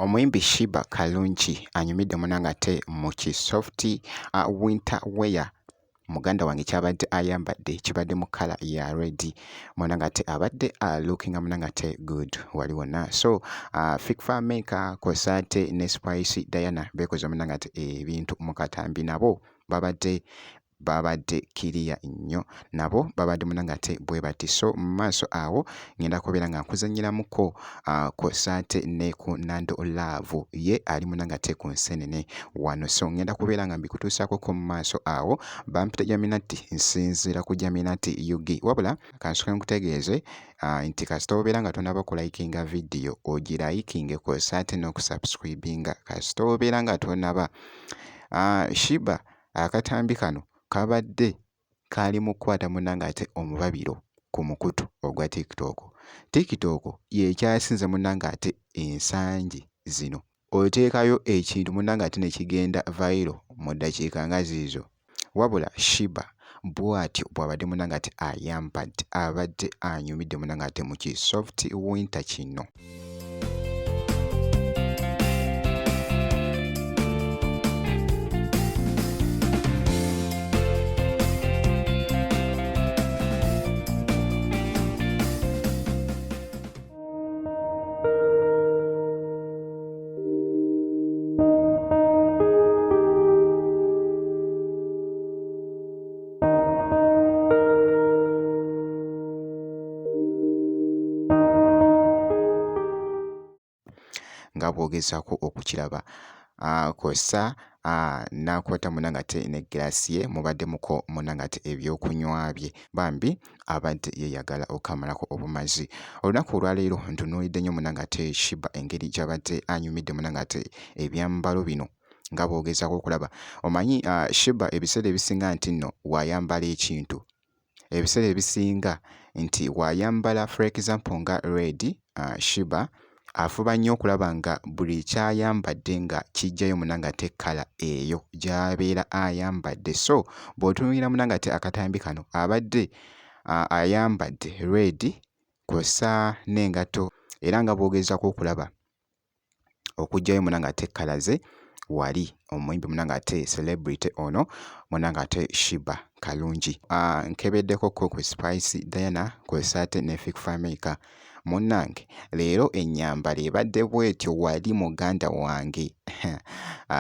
Omuyimbi Sheebah Karungi anyumidde munnange ate mu kisoft winter wear. Muganda wange kyabadde ayambadde kibadde mu kkala ya red. Munnange ate abadde lookinga munnange ate good wali wonna. So Fikfa Maker kw'ossa ate ne Spice Diana beekoze munnange ate ebintu mu katambi nabo babadde kiriya nnyo, nabo babadde munnange ate bwe bati. So mu maaso awo ngenda kubeera nga nkuzannyiramuko kw'ossa ate ne ku Nando Love ye ali munnange ate ku nsenene wano. So ngenda kubeera nga mbikutuusaako mu maaso awo. Bampita Jaminati nsinziira ku Jaminati Yugi, wabula kansooke nkutegeeze nti kasita obeera nga tonaba kulayikinga vidiyo ogirayikinge kw'ossa ate n'okusubscribinga. Kasita obeera nga tonaba Sheebah akatambi kano kabadde kali mu kukwata munnange ate omubabiro ku mukutu ogwa TikTok. TikTok yekyasinze munnange ate ensangi zino. Oteekayo ekintu munnange ate ne kigenda viral mu ddakiika nga ziizo. Wabula Sheebah bw'atyo bw'abadde munnange ate ayambadde, abadde anyumidde munnange ate mu kisoft winter kino. Nga bw'ogezaako okukiraba kw'ossa n'akwata munnange ate ne giraasi ye mubadde muko munnange ate ebyokunywa bye, bambi abadde yeeyagala okamalako obumazi. Olunaku olwaleero ntunuulidde nnyo munnange ate Sheebah engeri gy'abadde anyumidde munnange ate ebyambalo bino nga bw'ogezaako okulaba. Omanyi Sheebah ebiseera ebisinga nti nno wayambala ekintu, ebiseera ebisinga nti wayambala for example nga red, Sheebah afuba nnyo okulaba nga buli kyayambadde nga kijjayo munnange ate kkala eyo gy'abeera ayambadde. So bw'otunuulira munnange ate akatambi kano abadde ayambadde red kw'ossa n'engato, era nga bw'ogezaako okulaba okuggyayo munnange ate kkala ze wali omuyimbi munnange ate celebrity ono munnange ate Sheebah Karungi. Nkebeddeko ku Spice Diana kw'ossa ate ne Fikfa Maker. Munnange leero ennyambala ebadde bw'etyo wali muganda wange.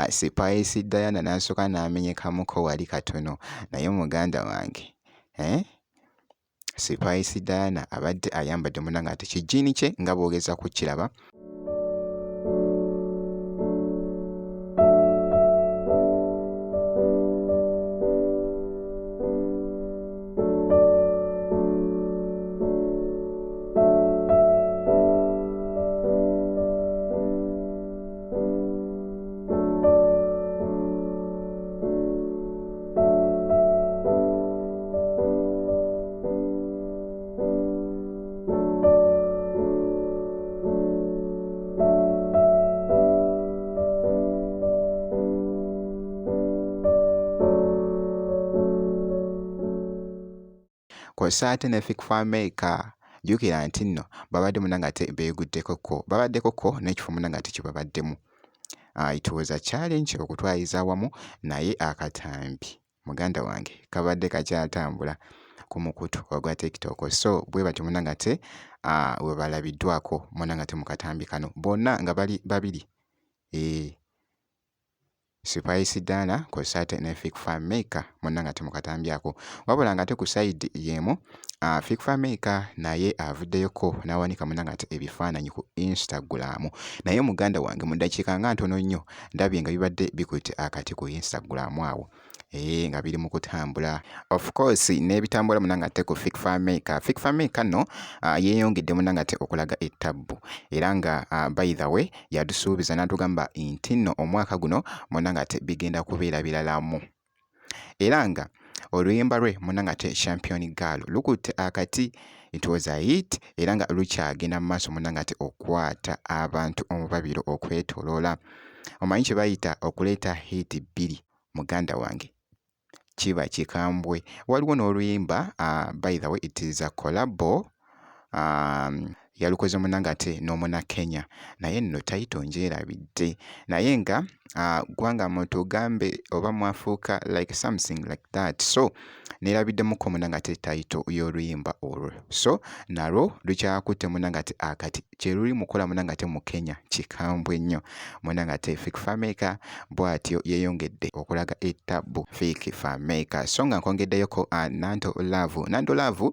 Spice Diana n'asooka n'amenyekamuko wali katono, naye muganda wange Spice Diana abadde ayambadde munnange ate kijiini kye nga bw'ogeza kukiraba. Kw'ossa ate ne Fikfa Maker jjukira nti nno babadde munnange ate beeguddekoko, babaddekoko n'ekifo munnange ate kye babaddemu. It was a challenge okutwaliza awamu, naye akatambi muganda wange kabadde kakyatambula ku mukutu ogwa TikTok. So bwe batyo munnange ate we balabiddwako munnange ate mu katambi kano, bonna nga bali babiri. Spice Diana kw'ossa ate ne Fikfa Maker munnange ate mu katambi ako. Wabula nga ate ku side y'emu Fikfa Maker naye avuddeyoko n'awanika munnange ate ebifaananyi ku Instagram. Naye muganda wange mu ddakiika nga ntono nnyo ndabye nga bibadde bikutte akati ku Instagram awo. Nga biri mu kutambula. Of course n'ebitambula munnange ate ku Fikfa Maker. Fikfa Maker nno yeeyongedde munnange ate okulaga ettabbu, era nga by the way yadusuubiza n'atugamba nti nno omwaka guno munnange ate bigenda kubeera biralamu, era nga oluyimba lwe munnange ate Champion Girl lukutte akati. It was a hit, era nga lukyagenda mu maaso munnange ate okwata abantu omubabiro okwetooloola. Omanyi kye bayita okuleeta hit bbiri muganda wange kiba kikambwe. Waliwo n'oluyimba by the way it is a collabo yalukoze munnange ate n'omuna Kenya naye nno tayito ngyerabidde naye nga gwanga muntu ogambe oba mwafuuka like something like that so neerabiddemuko munnange ate tayito y'oluyimba olwo so nalwo lukyakutte munnange ate akati kye luli mukola munnange ate mu Kenya kikambwe nnyo munnange ate Fake Fameka bw'atyo yeeyongedde okulaga ettabu Fake Fameka so nga nkongeddeyoko Nando Love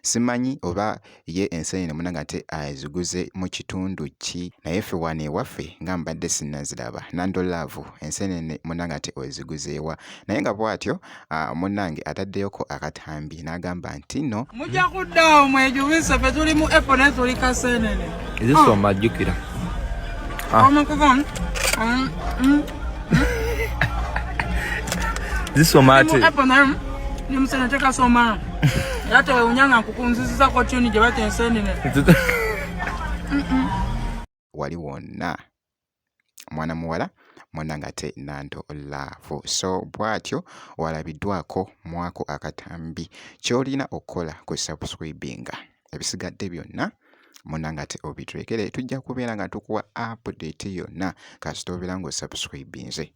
simanyi oba ye enseenene munnange ate aziguze mu kitundu ki naye ffe wano ewaffe nga mbadde sinnaziraba Nando Love enseenene munnange ate oziguzeewa naye nga bw'atyo munnange ataddeyoko akatambi n'agamba nti nno mujja kuddaawo mwejubise ffe tuli mu epo naye tuli kaseenene ezisoma ajjukira zisoma ate epo naye ndi musene tekasoma era teweunyanga nkukunzizizako tuni gye bata enseenene wali wonna mwana muwala munnange ate Nando Love so bw'atyo walabiddwako mwako akatambi ky'olina okukola ku subscribinga ebisigadde byonna munnange ate obiturekere tujja kubeera nga tukuwa update yonna kasita obeera ng'osubscribinze